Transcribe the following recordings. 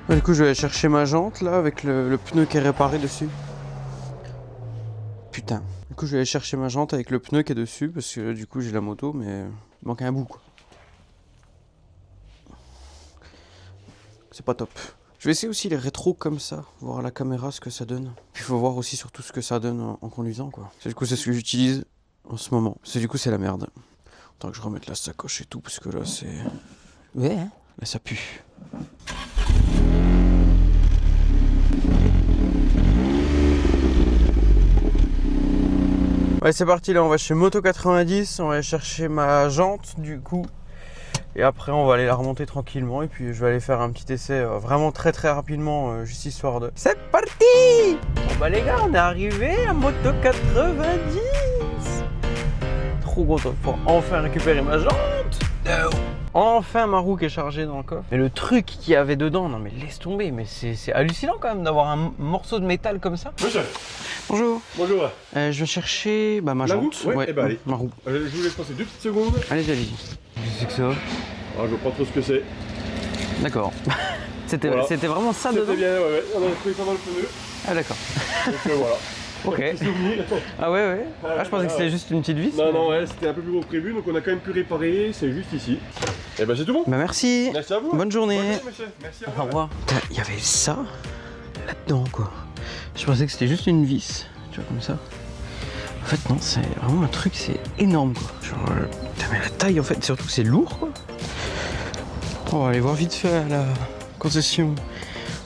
Du coup je vais aller chercher ma jante là avec le pneu qui est réparé dessus. Putain. Du coup je vais aller chercher ma jante avec le pneu qui est dessus parce que du coup j'ai la moto mais il manque un bout quoi. C'est pas top. Je vais essayer aussi les rétros comme ça, voir à la caméra ce que ça donne. Puis il faut voir aussi surtout ce que ça donne en conduisant quoi. Du coup c'est ce que j'utilise en ce moment. Du coup c'est la merde. Tant que je remette la sacoche et tout parce que là c'est... Ouais hein. Là ça pue. Ouais c'est parti là, on va chez Moto 90, on va aller chercher ma jante du coup. Et après on va aller la remonter tranquillement et puis je vais aller faire un petit essai vraiment très rapidement juste histoire de... C'est parti. Bon bah les gars on est arrivé à Moto 90. Trop content pour enfin récupérer ma jante. Enfin ma roue qui est chargée dans le coffre. Mais le truc qu'il y avait dedans, non mais laisse tomber, mais c'est hallucinant quand même d'avoir un morceau de métal comme ça. Monsieur. Bonjour. Bonjour. Je vais chercher ma jante. Ouais, eh ben, allez. Ma roue. Je vous laisse passer 2 petites secondes. Allez-y. Qu'est-ce que c'est que ça? Ah, je vois pas trop ce que c'est. D'accord. C'était Voilà. Vraiment ça dedans? C'était bien, ouais. On a trouvé ça dans le pneu. Ah d'accord. Donc voilà. Ok. Ah ouais. Ah je pensais que c'était juste une petite vis. Non, ouais, c'était un peu plus gros que prévu, donc on a quand même pu réparer, c'est juste ici. Et ben c'est tout bon. Bah merci. Merci à vous. Bonne journée. Bonne journée, monsieur. Merci à vous. Au revoir. Il y avait ça là-dedans quoi. Je pensais que c'était juste une vis, tu vois comme ça. En fait non, c'est vraiment un truc, c'est énorme quoi. Genre, putain mais la taille en fait, surtout c'est lourd quoi. On va aller voir vite fait à la concession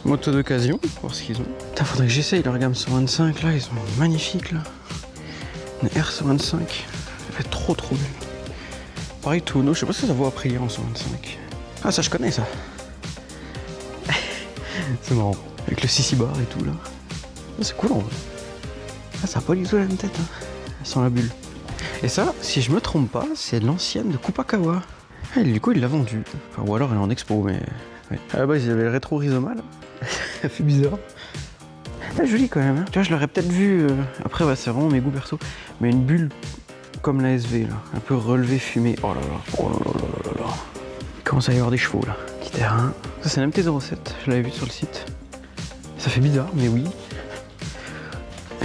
moto d'occasion, voir ce qu'ils ont. Putain, faudrait que j'essaye leur gamme 125 là, ils sont magnifiques là. Une R125, elle fait trop belle. Pareil Tuono, je sais pas ce que ça vaut à prix en 125. Ah ça je connais ça. C'est marrant, avec le CC bar et tout là. Ah, c'est cool en vrai. Ah, ça a pas du tout la même tête, hein. Sans la bulle. Et ça, si je me trompe pas, c'est l'ancienne de Kupakawa. Ah, et du coup, il l'a vendue. Enfin, ou alors elle est en expo, mais... Ouais. À la base, il y avait le rétro Rizoma, là. Ça fait bizarre. Ah, joli quand même, hein. Tu vois, je l'aurais peut-être vu... Après, bah, c'est vraiment mes goûts perso. Mais une bulle comme la SV, là. Un peu relevée, fumée. Oh là là. Il commence à y avoir des chevaux, là. Petit terrain. Ça, c'est un MT-07. Je l'avais vu sur le site. Ça fait bizarre, mais oui.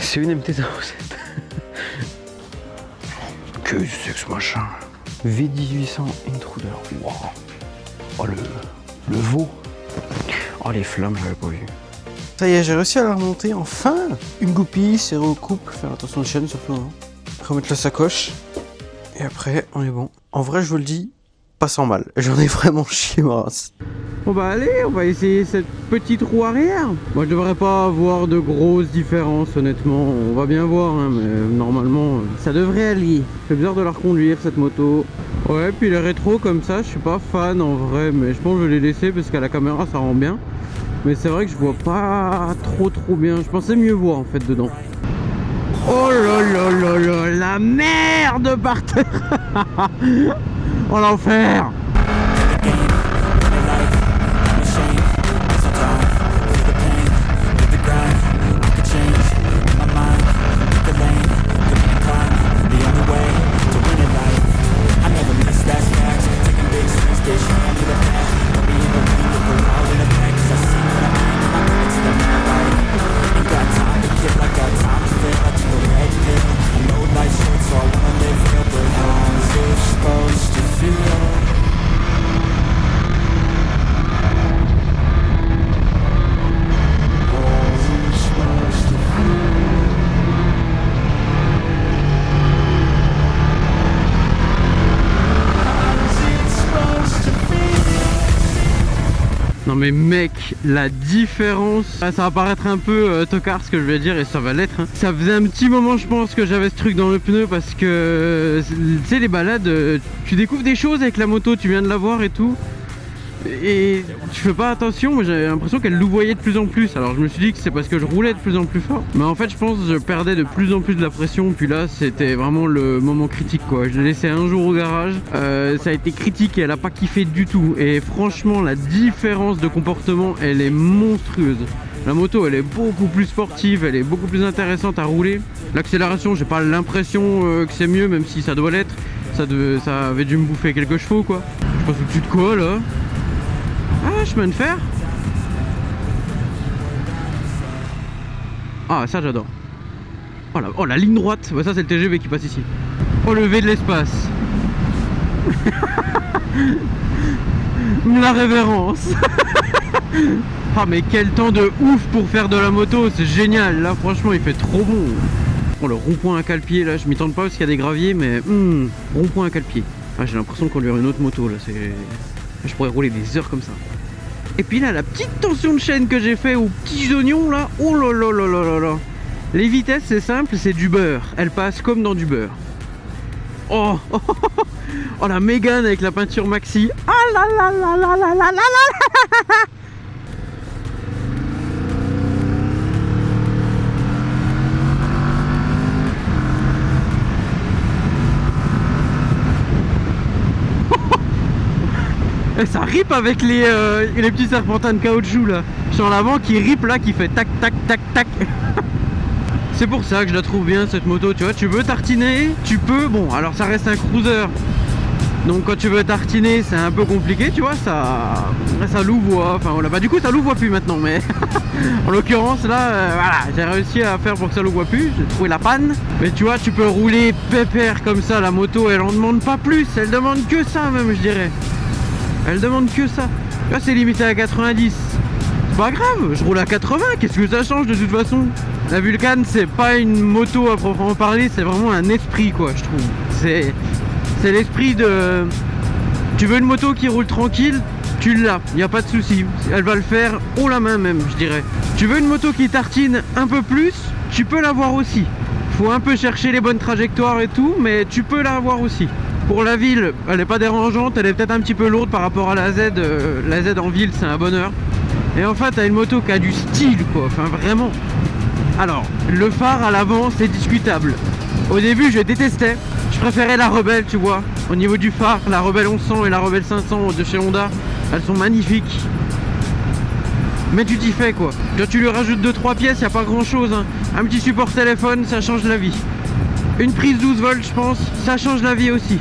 C'est une MT-07. Que c'est que ce machin? V1800 Intruder. Wow. Oh le veau. Oh les flammes, j'avais pas vu. Ça y est, j'ai réussi à la remonter enfin. Une goupille, serrée au couple. Faire attention aux chaînes surtout. Hein. Remettre la sacoche. Et après, on est bon. En vrai, je vous le dis, pas sans mal. J'en ai vraiment chié ma race. Bon bah allez, on va essayer cette petite roue arrière. Moi je devrais pas avoir de grosses différences honnêtement, on va bien voir hein, mais normalement ça devrait aller. C'est bizarre de la reconduire cette moto. Ouais, puis les rétros comme ça, je suis pas fan en vrai, mais je pense que je vais les laisser parce qu'à la caméra ça rend bien. Mais c'est vrai que je vois pas trop bien, je pensais mieux voir en fait dedans. Oh là, la merde par terre. Oh l'enfer. Non mais mec, la différence, ça va paraître un peu tocard ce que je vais dire et ça va l'être hein. Ça faisait un petit moment je pense que j'avais ce truc dans le pneu parce que tu sais les balades, tu découvres des choses avec la moto, tu viens de la voir et tout. Et tu fais pas attention, moi j'avais l'impression qu'elle louvoyait de plus en plus. Alors je me suis dit que c'est parce que je roulais de plus en plus fort. Mais en fait je pense que je perdais de plus en plus de la pression. Puis là c'était vraiment le moment critique quoi. Je l'ai laissé un jour au garage, ça a été critique et elle a pas kiffé du tout. Et franchement la différence de comportement elle est monstrueuse. La moto elle est beaucoup plus sportive, elle est beaucoup plus intéressante à rouler. L'accélération j'ai pas l'impression que c'est mieux, même si ça doit l'être. Ça avait dû me bouffer quelques chevaux quoi. Je passe au-dessus de quoi là? Ah, chemin de fer. Ah, ça j'adore. Oh la ligne droite, bah, ça c'est le TGV qui passe ici. Oh, le V de l'espace. La révérence. Ah, mais quel temps de ouf pour faire de la moto, c'est génial. Là franchement il fait trop bon. Oh, le rond-point à Calpier, là je m'y tente pas parce qu'il y a des graviers, mais rond-point à Calpier. Ah, j'ai l'impression qu'on lui aurait une autre moto là, je pourrais rouler des heures comme ça. Et puis là, la petite tension de chaîne que j'ai fait aux petits oignons là, oh là là là là là là. Les vitesses c'est simple, c'est du beurre. Elle passe comme dans du beurre. Oh, oh, oh, oh, oh, la Mégane avec la peinture maxi. Ah là là là là là là là là. Et ça rip avec les petits serpentins de caoutchouc là. Sur l'avant qui rip là, qui fait tac tac tac tac. C'est pour ça que je la trouve bien cette moto, tu vois. Tu veux tartiner, tu peux. Bon, alors ça reste un cruiser. Donc quand tu veux tartiner, c'est un peu compliqué, tu vois. Ça louvoie. Enfin voilà, bah du coup ça louvoie plus maintenant. Mais en l'occurrence là, voilà, j'ai réussi à faire pour que ça louvoie plus. J'ai trouvé la panne. Mais tu vois, tu peux rouler pépère comme ça. La moto, elle en demande pas plus. Elle demande que ça même, je dirais. Elle demande que ça. Là c'est limité à 90. C'est pas grave, je roule à 80, qu'est-ce que ça change de toute façon? La Vulcan c'est pas une moto à proprement parler, c'est vraiment un esprit quoi, je trouve. C'est l'esprit de... Tu veux une moto qui roule tranquille, tu l'as, y a pas de souci. Elle va le faire haut la main même, je dirais. Tu veux une moto qui tartine un peu plus, tu peux l'avoir aussi. Faut un peu chercher les bonnes trajectoires et tout, mais tu peux l'avoir aussi. Pour la ville, elle est pas dérangeante, elle est peut-être un petit peu lourde par rapport à la Z. La Z en ville, c'est un bonheur. Et en fait, t'as une moto qui a du style, quoi. Enfin, vraiment. Alors, le phare à l'avant, c'est discutable. Au début, je détestais. Je préférais la Rebelle, tu vois. Au niveau du phare, la Rebelle 1100 et la Rebelle 500 de chez Honda, elles sont magnifiques. Mais tu t'y fais, quoi. Quand tu lui rajoutes 2-3 pièces, y a pas grand-chose, hein. Un petit support téléphone, ça change la vie. Une prise 12 volts, je pense, ça change la vie aussi.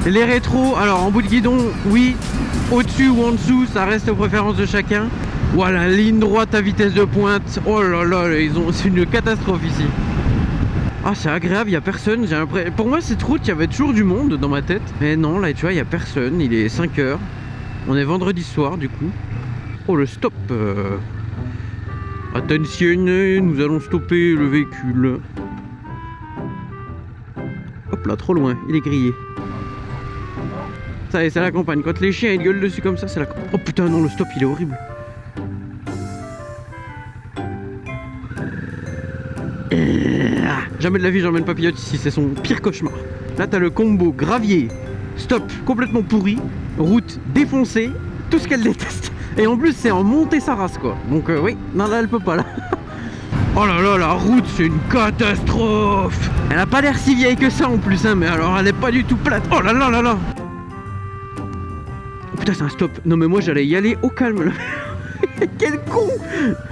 Les rétros, alors en bout de guidon, oui, au-dessus ou en dessous, ça reste aux préférences de chacun. Voilà, ligne droite à vitesse de pointe. Oh là là, c'est une catastrophe ici. Ah, c'est agréable, il n'y a personne. Pour moi, cette route, il y avait toujours du monde dans ma tête. Mais non, là, tu vois, il n'y a personne. Il est 5 h. On est vendredi soir, du coup. Oh, le stop. Attention, nous allons stopper le véhicule. Hop là, trop loin, il est grillé. Ça y est, c'est la campagne. Quand les chiens ils gueulent dessus comme ça, c'est la campagne. Oh putain, non, le stop il est horrible. Jamais de la vie j'emmène Papillote ici, c'est son pire cauchemar. Là t'as le combo gravier, stop complètement pourri, route défoncée, tout ce qu'elle déteste. Et en plus c'est en montée sa race quoi. Donc oui, non là elle peut pas là. Oh là là, la route c'est une catastrophe. Elle a pas l'air si vieille que ça en plus hein, mais alors elle est pas du tout plate. Oh là là là là. Oh putain c'est un stop. Non mais moi j'allais y aller au calme là. Quel con.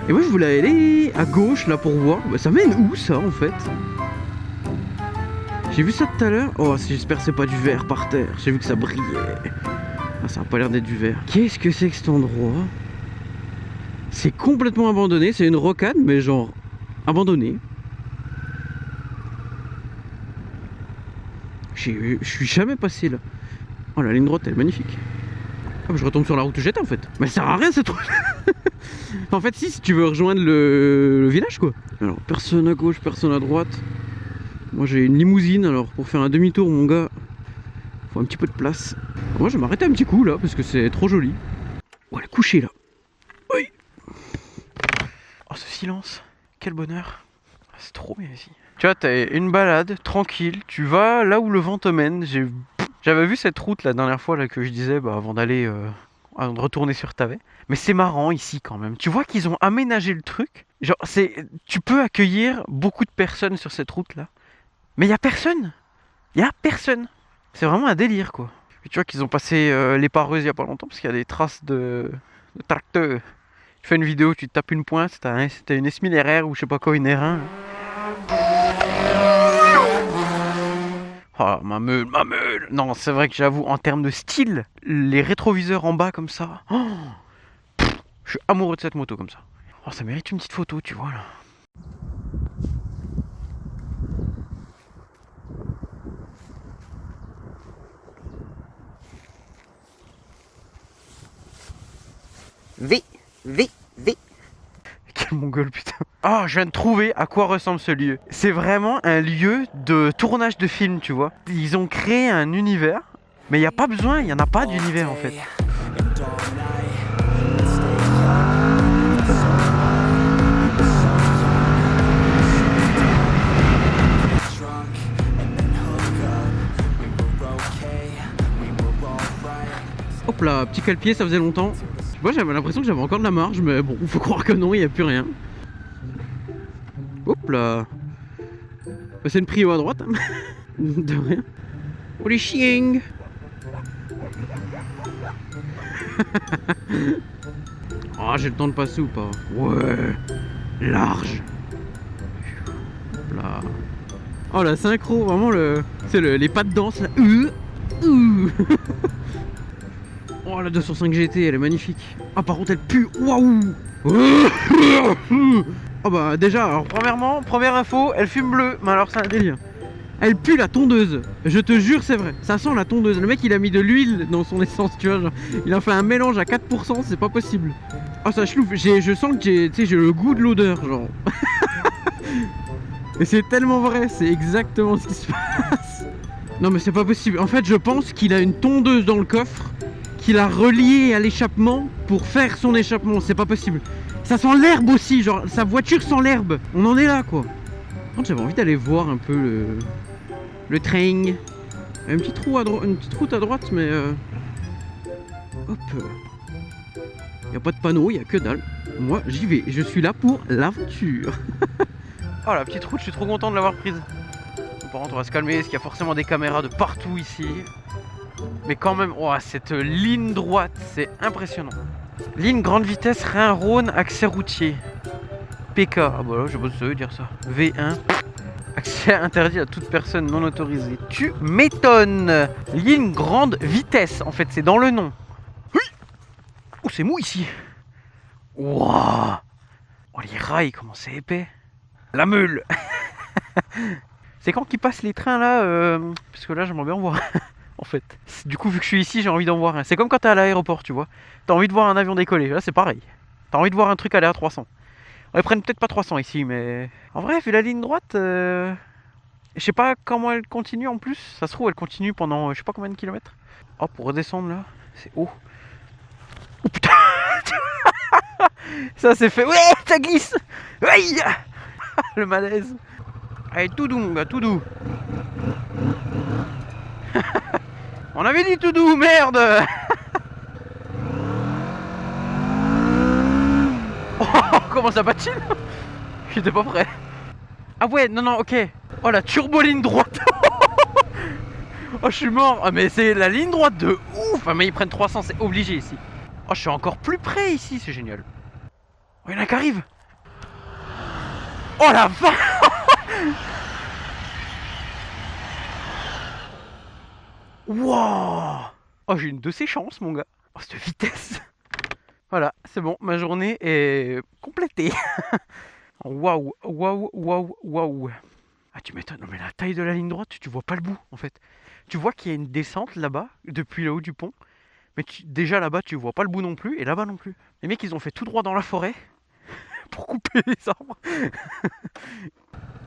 Et moi je voulais aller à gauche là pour voir. Bah, ça mène où ça en fait? J'ai vu ça tout à l'heure. Oh j'espère que c'est pas du verre par terre. J'ai vu que ça brillait. Ah, ça a pas l'air d'être du verre. Qu'est-ce que c'est que cet endroit? C'est complètement abandonné. C'est une rocade mais genre abandonné. Je suis jamais passé là. Oh la ligne droite elle est magnifique. Ah, je retombe sur la route où j'étais en fait. Mais ça sert à rien cette route. En fait si tu veux rejoindre le village quoi. Alors personne à gauche, personne à droite. Moi j'ai une limousine, alors pour faire un demi-tour mon gars, faut un petit peu de place. Moi je vais m'arrêter un petit coup là parce que c'est trop joli. Oh elle est couchée là. Oui. Oh ce silence, quel bonheur. C'est trop bien ici. Tu vois t'as une balade tranquille, tu vas là où le vent te mène. J'avais vu cette route la dernière fois là, que je disais avant d'aller avant de retourner sur Tavet. Mais c'est marrant ici quand même. Tu vois qu'ils ont aménagé le truc. Genre tu peux accueillir beaucoup de personnes sur cette route là. Mais il y a personne. Il y a personne. C'est vraiment un délire quoi. Et tu vois qu'ils ont passé les pareuses il y a pas longtemps parce qu'il y a des traces de tracteur. Tu fais une vidéo, tu te tapes une pointe, c'était une S1000 RR ou je sais pas quoi, une R1. Oh ma meule, ma meule. Non c'est vrai que j'avoue en termes de style, les rétroviseurs en bas comme ça. Je suis amoureux de cette moto comme ça. Oh ça mérite une petite photo tu vois là. V. Quel mongol, putain. Oh, je viens de trouver à quoi ressemble ce lieu. C'est vraiment un lieu de tournage de film, tu vois. Ils ont créé un univers, mais il n'y a pas besoin, il n'y en a pas d'univers en fait. Hop là, petit cale-pied, ça faisait longtemps. Moi j'avais l'impression que j'avais encore de la marge, mais bon, faut croire que non, il n'y a plus rien. Hop là. Bah, c'est une prio à droite. Hein. De rien. Oh les chiens. Oh, j'ai le temps de passer ou pas? Ouais. Large. Hop là. Oh la synchro, vraiment c'est les pas de danse là. Oh la 205 GT, elle est magnifique. Ah par contre elle pue. Waouh. Oh bah déjà, alors premièrement, première info, elle fume bleu. Mais alors c'est un délire. Elle pue la tondeuse. Je te jure c'est vrai. Ça sent la tondeuse. Le mec il a mis de l'huile dans son essence, tu vois. Genre, il a fait un mélange à 4%, c'est pas possible. Oh ça chlouffe. Je sens que j'ai le goût de l'odeur, genre. Et c'est tellement vrai, c'est exactement ce qui se passe. Non mais c'est pas possible. En fait je pense qu'il a une tondeuse dans le coffre, qu'il a relié à l'échappement pour faire son échappement. C'est pas possible. Ça sent l'herbe aussi, genre sa voiture sent l'herbe. On en est là quoi. Par contre j'avais envie d'aller voir un peu le train. Une petite route à droite mais hop. Y a pas de panneau, y a que dalle. Moi j'y vais, je suis là pour l'aventure. Oh la petite route, je suis trop content de l'avoir prise. Bon, par contre on va se calmer parce qu'il y a forcément des caméras de partout ici. Mais quand même, oh, cette ligne droite, c'est impressionnant. Ligne grande vitesse Rhin-Rhône, accès routier. PK, ah bah là, je sais pas si ça veut dire ça. V1, accès interdit à toute personne non autorisée. Tu m'étonnes. Ligne grande vitesse, en fait, c'est dans le nom. Oui. Oh, c'est mou ici. Waouh. Oh, les rails, comment c'est épais. La meule. C'est quand qu'ils passent les trains là parce que là, j'aimerais bien en voir. En fait, du coup vu que je suis ici j'ai envie d'en voir un. C'est comme quand t'es à l'aéroport, tu vois. T'as envie de voir un avion décoller, là c'est pareil. T'as envie de voir un truc aller à 300. Ils prennent peut-être pas 300 ici mais... En vrai vu la ligne droite je sais pas comment elle continue en plus. Ça se trouve elle continue pendant je sais pas combien de kilomètres. Oh pour redescendre là, c'est haut. Oh putain. Ça c'est fait... Ouais ça glisse. Aïe. Le malaise. Allez tout doux mon gars, tout doux. On avait dit tout doux, merde. Oh, comment ça patine. J'étais pas prêt. Ah ouais, non, ok. Oh, la turbo-ligne droite. Oh, je suis mort. Ah, mais c'est la ligne droite de ouf. Ah, mais ils prennent 300, c'est obligé ici. Oh, je suis encore plus près ici, c'est génial. Oh, il y en a qui arrivent. Oh, la vache. Wow. Oh j'ai une de ces chances mon gars. Oh cette vitesse. Voilà c'est bon, ma journée est complétée. Waouh. Ah tu m'étonnes, non mais la taille de la ligne droite tu vois pas le bout en fait. Tu vois qu'il y a une descente là-bas depuis le haut du pont. Mais déjà là-bas tu vois pas le bout non plus et là-bas non plus. Les mecs ils ont fait tout droit dans la forêt pour couper les arbres.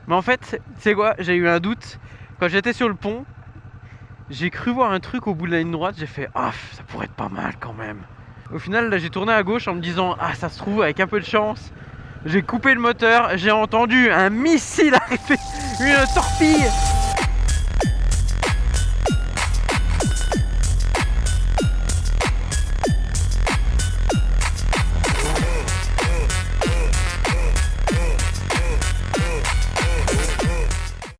Mais en fait tu sais quoi, j'ai eu un doute. Quand j'étais sur le pont, j'ai cru voir un truc au bout de la ligne droite, j'ai fait ah ça pourrait être pas mal quand même. Au final là j'ai tourné à gauche en me disant ah ça se trouve avec un peu de chance. J'ai coupé le moteur, j'ai entendu un missile arriver, une torpille.